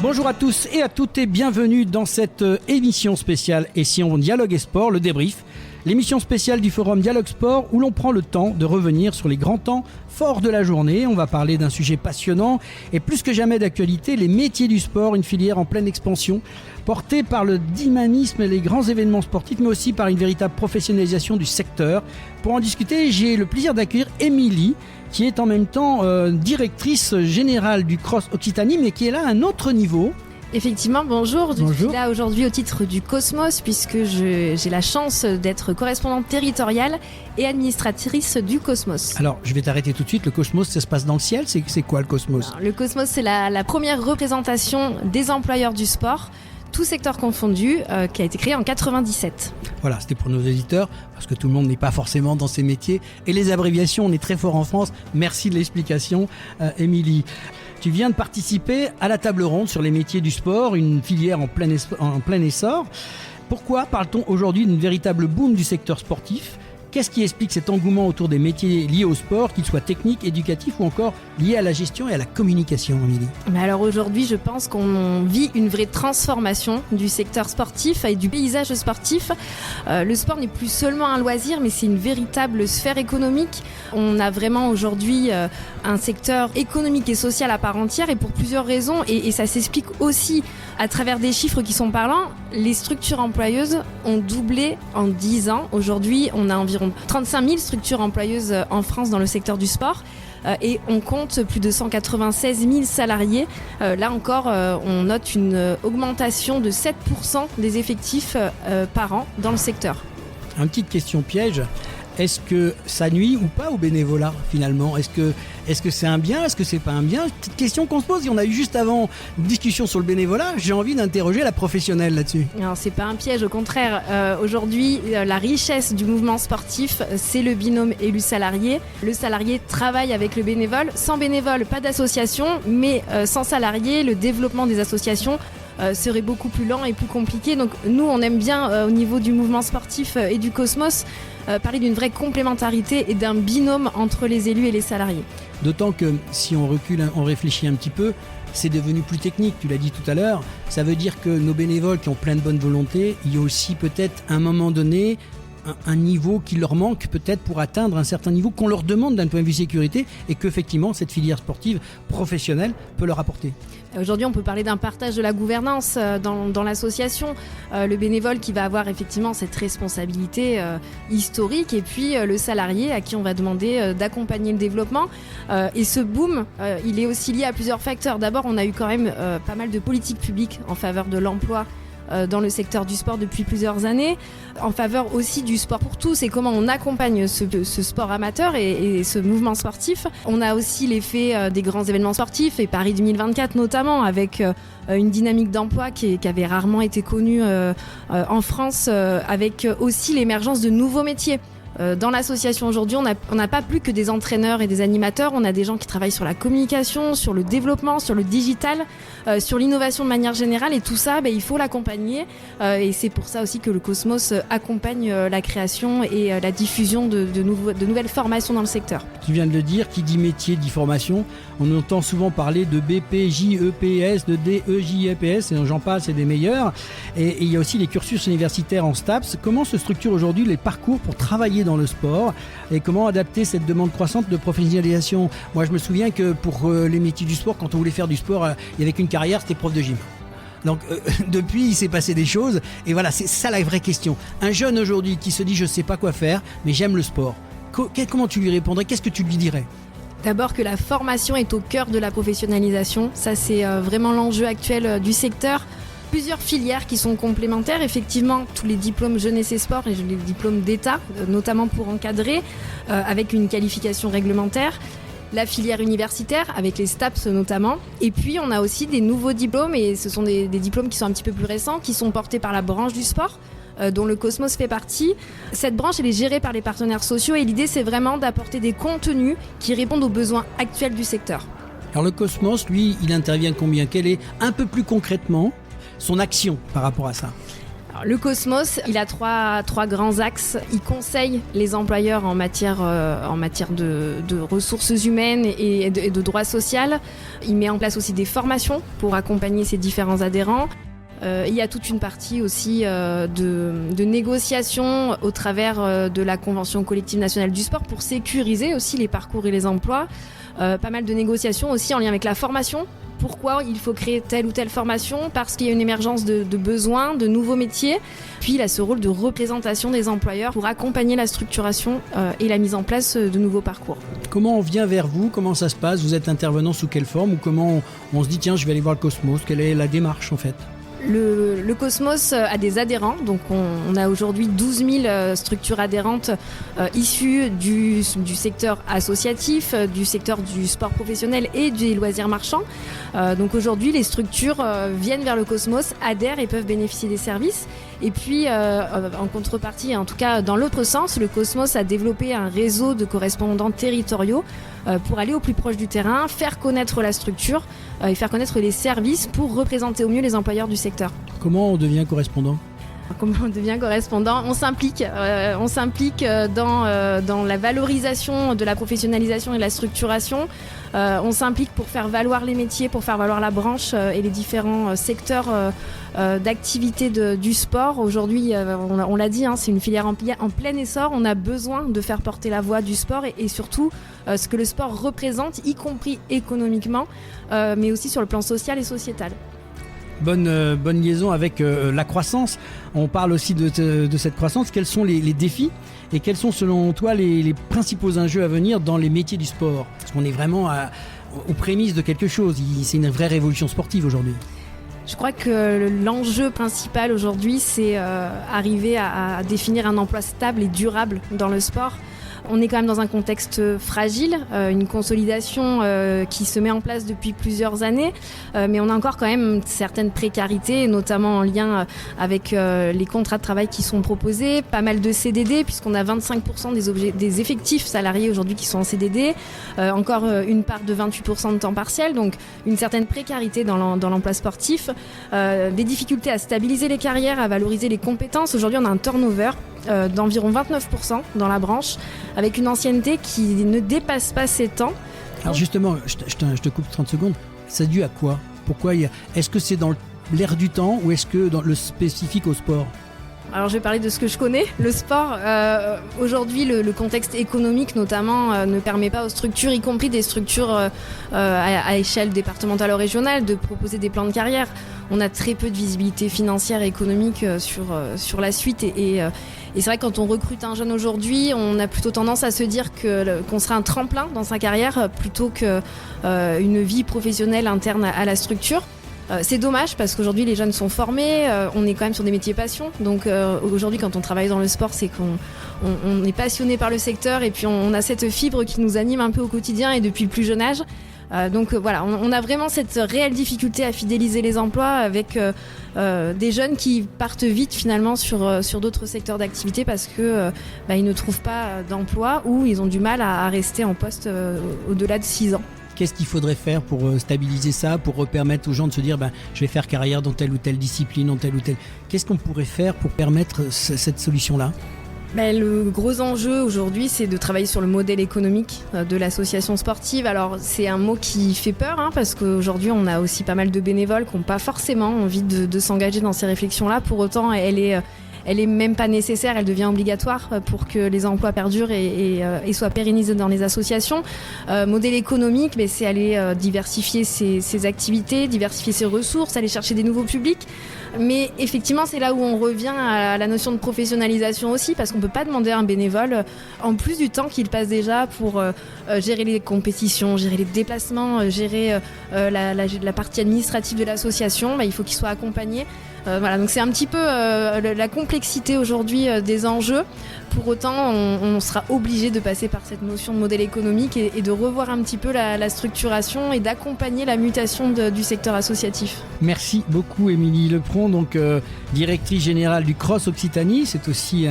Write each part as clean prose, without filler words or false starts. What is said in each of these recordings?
Bonjour à tous et à toutes et bienvenue dans cette émission spéciale Et si on dialogue et sport, le débrief. L'émission spéciale du forum Dialogue Sport où l'on prend le temps de revenir sur les grands temps forts de la journée. On va parler d'un sujet passionnant et plus que jamais d'actualité, les métiers du sport, une filière en pleine expansion, portée par le dynamisme et les grands événements sportifs, mais aussi par une véritable professionnalisation du secteur. Pour en discuter, j'ai le plaisir d'accueillir Émilie, qui est en même temps directrice générale du Cross Occitanie, mais qui est là à un autre niveau. Effectivement, bonjour. Je suis là aujourd'hui au titre du Cosmos puisque j'ai la chance d'être correspondante territoriale et administratrice du Cosmos. Alors, je vais t'arrêter tout de suite. Le Cosmos, ça se passe dans le ciel. C'est quoi le Cosmos ? Alors, le Cosmos, c'est la première représentation des employeurs du sport, tout secteur confondu, qui a été créé en 97. Voilà, c'était pour nos éditeurs, parce que tout le monde n'est pas forcément dans ces métiers. Et les abréviations, on est très fort en France. Merci de l'explication, Émilie. Tu viens de participer à la table ronde sur les métiers du sport, une filière en plein essor. Pourquoi parle-t-on aujourd'hui d'une véritable boom du secteur sportif ? Qu'est-ce qui explique cet engouement autour des métiers liés au sport, qu'ils soient techniques, éducatifs ou encore liés à la gestion et à la communication, Amélie ? Mais alors aujourd'hui, je pense qu'on vit une vraie transformation du secteur sportif et du paysage sportif. Le sport n'est plus seulement un loisir, mais c'est une véritable sphère économique. On a vraiment aujourd'hui un secteur économique et social à part entière et pour plusieurs raisons. Et ça s'explique aussi à travers des chiffres qui sont parlants. Les structures employeuses ont doublé en 10 ans. Aujourd'hui, on a environ 35 000 structures employeuses en France dans le secteur du sport et on compte plus de 196 000 salariés. Là encore, on note une augmentation de 7% des effectifs par an dans le secteur. Une petite question piège. Est-ce que ça nuit ou pas au bénévolat finalement ? Est-ce que c'est un bien ? Est-ce que c'est pas un bien ? Petite question qu'on se pose. On a eu juste avant une discussion sur le bénévolat. J'ai envie d'interroger la professionnelle là-dessus. Alors c'est pas un piège, au contraire. Aujourd'hui, la richesse du mouvement sportif, c'est le binôme élu-salarié. Le salarié travaille avec le bénévole. Sans bénévole, pas d'association. Mais sans salarié, le développement des associations serait beaucoup plus lent et plus compliqué. Donc nous, on aime bien au niveau du mouvement sportif et du Cosmos parler d'une vraie complémentarité et d'un binôme entre les élus et les salariés. D'autant que si on recule, on réfléchit un petit peu, c'est devenu plus technique, tu l'as dit tout à l'heure. Ça veut dire que nos bénévoles qui ont plein de bonne volonté, il y a aussi peut-être à un moment donné un niveau qui leur manque peut-être pour atteindre un certain niveau qu'on leur demande d'un point de vue sécurité et qu'effectivement cette filière sportive professionnelle peut leur apporter. Aujourd'hui, on peut parler d'un partage de la gouvernance dans l'association. Le bénévole qui va avoir effectivement cette responsabilité historique et puis le salarié à qui on va demander d'accompagner le développement. Et ce boom, il est aussi lié à plusieurs facteurs. D'abord, on a eu quand même pas mal de politiques publiques en faveur de l'emploi dans le secteur du sport depuis plusieurs années, en faveur aussi du sport pour tous et comment on accompagne ce sport amateur et ce mouvement sportif. On a aussi l'effet des grands événements sportifs et Paris 2024 notamment, avec une dynamique d'emploi qui avait rarement été connue en France, avec aussi l'émergence de nouveaux métiers. Dans l'association aujourd'hui, on n'a pas plus que des entraîneurs et des animateurs, on a des gens qui travaillent sur la communication, sur le développement, sur le digital, sur l'innovation de manière générale et tout ça, il faut l'accompagner et c'est pour ça aussi que le Cosmos accompagne la création et la diffusion de nouvelles formations dans le secteur. Tu viens de le dire, qui dit métier dit formation. On entend souvent parler de BPJEPS, de DEJEPS, et j'en passe, c'est des meilleurs. Et il y a aussi les cursus universitaires en STAPS. Comment se structurent aujourd'hui les parcours pour travailler dans le sport et comment adapter cette demande croissante de professionnalisation ? Moi, je me souviens que pour les métiers du sport, quand on voulait faire du sport, il n'y avait qu'une carrière, c'était prof de gym. Donc depuis, il s'est passé des choses et voilà, c'est ça la vraie question. Un jeune aujourd'hui qui se dit « je ne sais pas quoi faire, mais j'aime le sport », comment tu lui répondrais ? Qu'est-ce que tu lui dirais ? D'abord que la formation est au cœur de la professionnalisation. Ça, c'est vraiment l'enjeu actuel du secteur. Plusieurs filières qui sont complémentaires. Effectivement, tous les diplômes jeunesse et sport et les diplômes d'État, notamment pour encadrer, avec une qualification réglementaire. La filière universitaire, avec les STAPS notamment. Et puis, on a aussi des nouveaux diplômes, et ce sont des diplômes qui sont un petit peu plus récents, qui sont portés par la branche du sport, dont le Cosmos fait partie. Cette branche, elle est gérée par les partenaires sociaux et l'idée, c'est vraiment d'apporter des contenus qui répondent aux besoins actuels du secteur. Alors le Cosmos, lui, il intervient combien ? Quel est un peu plus concrètement son action par rapport à ça ? Le Cosmos, il a trois grands axes. Il conseille les employeurs en matière de ressources humaines et de droit social. Il met en place aussi des formations pour accompagner ses différents adhérents. Il y a toute une partie aussi de négociation au travers de la Convention collective nationale du sport pour sécuriser aussi les parcours et les emplois. Pas mal de négociations aussi en lien avec la formation. Pourquoi il faut créer telle ou telle formation? Parce qu'il y a une émergence de besoins, de nouveaux métiers. Puis il a ce rôle de représentation des employeurs pour accompagner la structuration et la mise en place de nouveaux parcours. Comment on vient vers vous? Comment ça se passe? Vous êtes intervenant sous quelle forme? Ou comment on se dit tiens, je vais aller voir le Cosmos? Quelle est la démarche en fait? Le Cosmos a des adhérents, donc on a aujourd'hui 12 000 structures adhérentes issues du secteur associatif, du secteur du sport professionnel et des loisirs marchands. Donc aujourd'hui, les structures viennent vers le Cosmos, adhèrent et peuvent bénéficier des services. Et puis, en contrepartie, en tout cas dans l'autre sens, le Cosmos a développé un réseau de correspondants territoriaux pour aller au plus proche du terrain, faire connaître la structure et faire connaître les services pour représenter au mieux les employeurs du secteur. Comment on devient correspondant? Comment on devient correspondant? On s'implique dans la valorisation de la professionnalisation et de la structuration. On s'implique pour faire valoir les métiers, pour faire valoir la branche et les différents secteurs d'activité du sport. Aujourd'hui, on l'a dit, c'est une filière en plein essor. On a besoin de faire porter la voix du sport et surtout ce que le sport représente, y compris économiquement, mais aussi sur le plan social et sociétal. Bonne liaison avec la croissance. On parle aussi de cette croissance. Quels sont les défis et quels sont selon toi les principaux enjeux à venir dans les métiers du sport? Parce qu'on est vraiment aux prémices de quelque chose. C'est une vraie révolution sportive aujourd'hui. Je crois que l'enjeu principal aujourd'hui, c'est arriver à définir un emploi stable et durable dans le sport. On est quand même dans un contexte fragile, une consolidation qui se met en place depuis plusieurs années, mais on a encore quand même certaines précarités, notamment en lien avec les contrats de travail qui sont proposés, pas mal de CDD, puisqu'on a 25% des effectifs salariés aujourd'hui qui sont en CDD, encore une part de 28% de temps partiel, donc une certaine précarité dans l'emploi sportif, des difficultés à stabiliser les carrières, à valoriser les compétences. Aujourd'hui, on a un turnover d'environ 29% dans la branche, avec une ancienneté qui ne dépasse pas 7 ans. Alors justement, je te coupe 30 secondes, c'est dû à quoi? Pourquoi est-ce que c'est dans l'air du temps ou est-ce que dans le spécifique au sport? Alors je vais parler de ce que je connais, le sport. Aujourd'hui, le contexte économique notamment ne permet pas aux structures, y compris des structures à échelle départementale ou régionale, de proposer des plans de carrière. On a très peu de visibilité financière et économique sur la suite et c'est vrai que quand on recrute un jeune aujourd'hui, on a plutôt tendance à se dire qu'on sera un tremplin dans sa carrière plutôt qu'une vie professionnelle interne à la structure. C'est dommage parce qu'aujourd'hui les jeunes sont formés, on est quand même sur des métiers passion. Donc aujourd'hui quand on travaille dans le sport, c'est qu'on est passionné par le secteur et puis on a cette fibre qui nous anime un peu au quotidien et depuis le plus jeune âge. Donc voilà, on a vraiment cette réelle difficulté à fidéliser les emplois avec des jeunes qui partent vite finalement sur d'autres secteurs d'activité parce que ils ne trouvent pas d'emploi ou ils ont du mal à rester en poste au-delà de 6 ans. Qu'est-ce qu'il faudrait faire pour stabiliser ça, pour permettre aux gens de se dire je vais faire carrière dans telle ou telle discipline, dans telle ou telle... Qu'est-ce qu'on pourrait faire pour permettre cette solution-là? Le gros enjeu aujourd'hui, c'est de travailler sur le modèle économique de l'association sportive. Alors, c'est un mot qui fait peur, parce qu'aujourd'hui, on a aussi pas mal de bénévoles qui n'ont pas forcément envie de s'engager dans ces réflexions-là. Pour autant, elle est même pas nécessaire, elle devient obligatoire pour que les emplois perdurent et soient pérennisés dans les associations. Modèle économique, c'est aller diversifier ses activités, diversifier ses ressources, aller chercher des nouveaux publics. Mais effectivement, c'est là où on revient à la notion de professionnalisation aussi, parce qu'on ne peut pas demander à un bénévole, en plus du temps qu'il passe déjà pour gérer les compétitions, gérer les déplacements, gérer la partie administrative de l'association, il faut qu'il soit accompagné. Voilà, donc c'est un petit peu la complexité aujourd'hui des enjeux. pour autant, on sera obligé de passer par cette notion de modèle économique et de revoir un petit peu la structuration et d'accompagner la mutation du secteur associatif. Merci beaucoup Émilie Lepron, donc directrice générale du CROSS Occitanie. C'est aussi,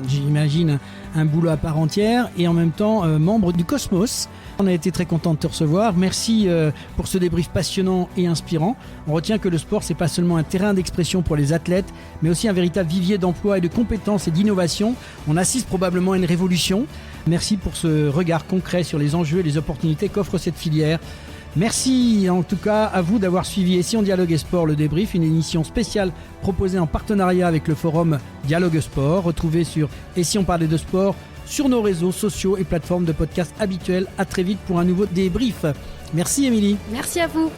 j'imagine, un boulot à part entière et en même temps membre du Cosmos. On a été très content de te recevoir. Merci pour ce débrief passionnant et inspirant. On retient que le sport, c'est pas seulement un terrain d'expression pour les athlètes, mais aussi un véritable vivier d'emploi et de compétences et d'innovation. On assiste probablement à une révolution. Merci pour ce regard concret sur les enjeux et les opportunités qu'offre cette filière. Merci en tout cas à vous d'avoir suivi Et si on dialoguait sport, le débrief, une émission spéciale proposée en partenariat avec le forum Dialogue Sport. Retrouvez sur Et si on parlait de sport sur nos réseaux sociaux et plateformes de podcast habituels. À très vite pour un nouveau débrief. Merci Émilie. Merci à vous.